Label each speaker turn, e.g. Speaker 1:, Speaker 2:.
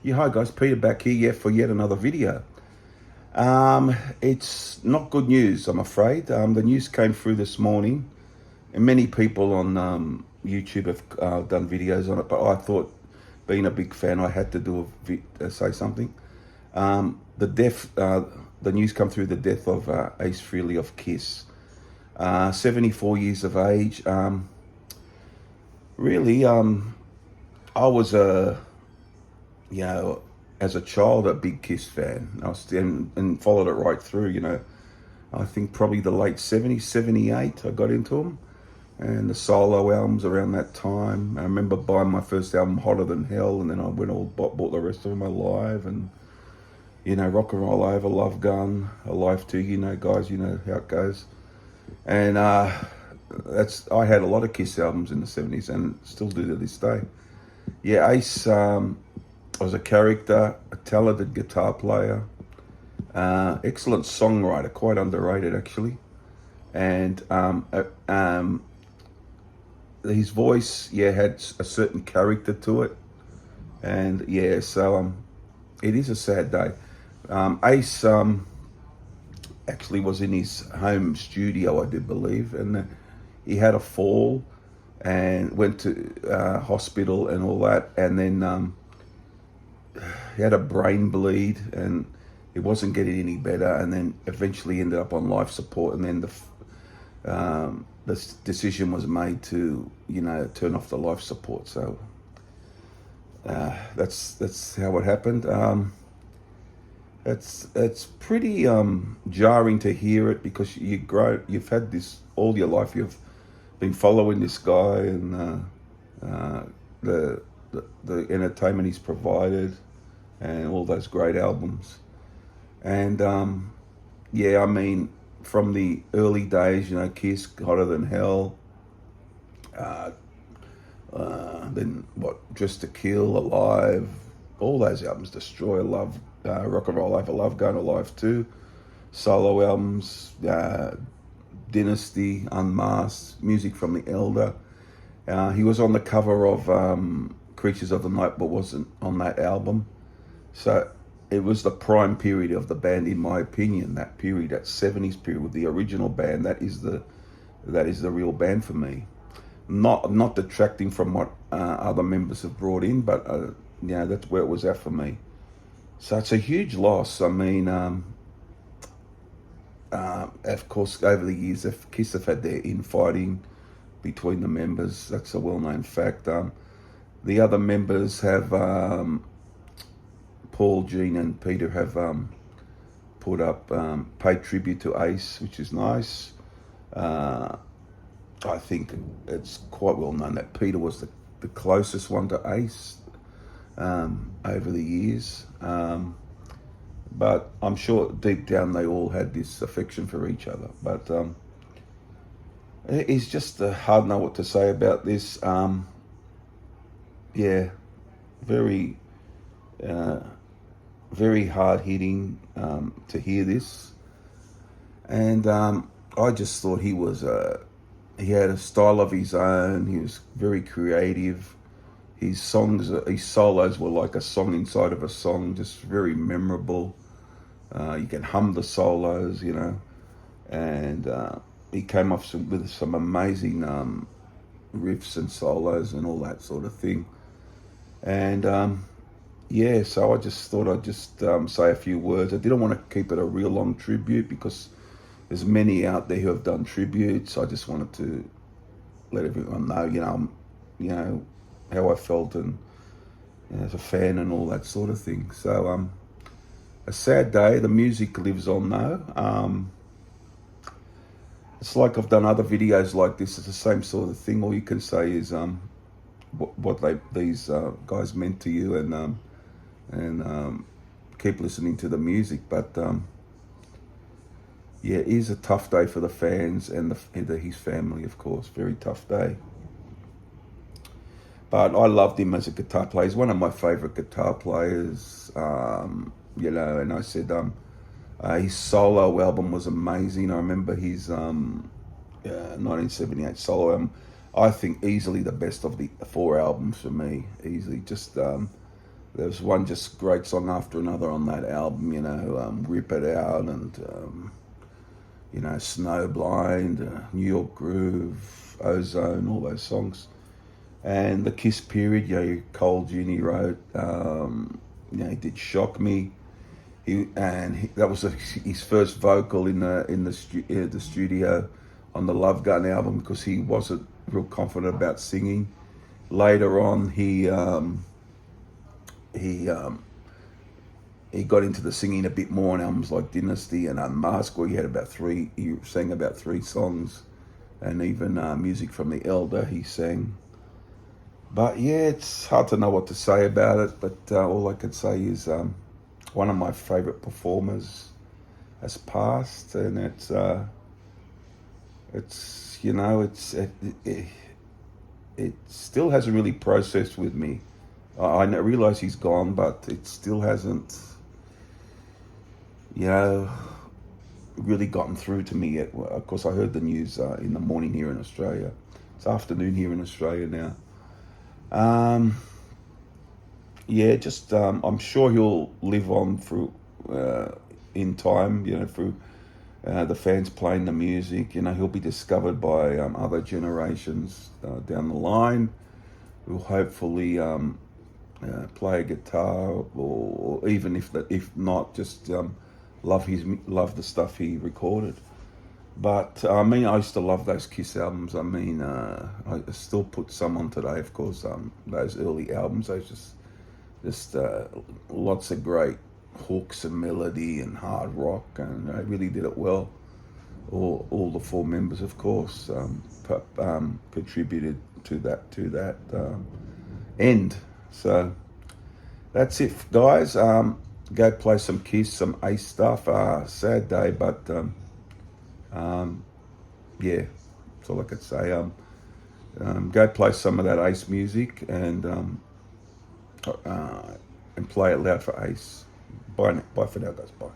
Speaker 1: Yeah, hi guys, Peter back here for yet another video. It's not good news, I'm afraid. The news came through this morning, and many people on YouTube have done videos on it, but I thought, being a big fan, I had to say something. The news come through the death of Ace Frehley of Kiss. 74 years of age. Really, I was you know, as a child, a big Kiss fan. And followed it right through, I think probably the late 70s, 78, I got into them. And the solo albums around that time. I remember buying my first album, Hotter Than Hell, and then I went all bought the rest of them alive. And, Rock and Roll Over, Love Gun, Alive Too, guys, you know how it goes. And I had a lot of Kiss albums in the 70s and still do to this day. Yeah, Ace was a character, a talented guitar player, excellent songwriter, quite underrated actually. And his voice, had a certain character to it. And so it is a sad day. Ace actually was in his home studio, I do believe, and he had a fall and went to hospital and all that, and then he had a brain bleed and it wasn't getting any better, and then eventually ended up on life support, and then the decision was made to turn off the life support. So that's how it happened. It's pretty jarring to hear it, because you've had this all your life. You've been following this guy and the entertainment he's provided, and all those great albums. And I mean, from the early days, Kiss, Hotter Than Hell, then Dressed to Kill, Alive, all those albums, Destroy, Love, Rock and Roll Over, Love Gun, Alive Too, solo albums, Dynasty, Unmasked, music from the Elder. He was on the cover of Creatures of the Night, but wasn't on that album. So it was the prime period of the band, in my opinion. That period, that 70s period with the original band, that is the real band for me. Not detracting from what other members have brought in, but that's where it was at for me. So it's a huge loss. I mean, of course, over the years, Kiss have had their infighting between the members. That's a well-known fact. The other members have, Paul, Gene, and Peter have put up, paid tribute to Ace, which is nice. I think it's quite well known that Peter was the closest one to Ace over the years. But I'm sure deep down they all had this affection for each other. But it's just hard to know what to say about this. Very, very hard hitting to hear this. And I just thought he had a style of his own. He was very creative. His solos were like a song inside of a song, just very memorable. You can hum the solos, and he came off with some amazing riffs and solos and all that sort of thing. And so I just thought I'd just say a few words. I didn't want to keep it a real long tribute, because there's many out there who have done tributes. I just wanted to let everyone know, how I felt, and as a fan and all that sort of thing. So a sad day. The music lives on though. It's like I've done other videos like this. It's the same sort of thing. All you can say is what these guys meant to you, and keep listening to the music. But it is a tough day for the fans and his family, of course. Very tough day. But I loved him as a guitar player. He's one of my favourite guitar players, and I said his solo album was amazing. I remember his 1978 solo album. I think easily the best of the four albums for me. Easily, just there was one just great song after another on that album, Rip It Out and, Snowblind, New York Groove, Ozone, all those songs. And the Kiss period, Cole Jr. wrote, he did Shock Me. That was his first vocal in the studio on the Love Gun album, because he wasn't real confident about singing. Later on, he got into the singing a bit more on albums like Dynasty and Unmasked, where he sang about 3 songs, and even Music from the Elder he sang. But yeah, it's hard to know what to say about it, but all I could say is one of my favourite performers has passed, and it still hasn't really processed with me. I realise he's gone, but it still hasn't, really gotten through to me yet. Of course, I heard the news in the morning here in Australia. It's afternoon here in Australia now. I'm sure he'll live on through in time, through the fans playing the music. He'll be discovered by other generations down the line, who'll hopefully play a guitar, or even if not, just love the stuff he recorded. But I used to love those Kiss albums. I still put some on today, of course. Those early albums, those just lots of great hooks and melody and hard rock, and they really did it well. All the 4 members, of course, contributed to that end. So that's it, guys. Go play some Kiss, some Ace stuff. Sad day, but that's all I could say. Go play some of that Ace music and play it loud for Ace. Bye for now, guys. Bye.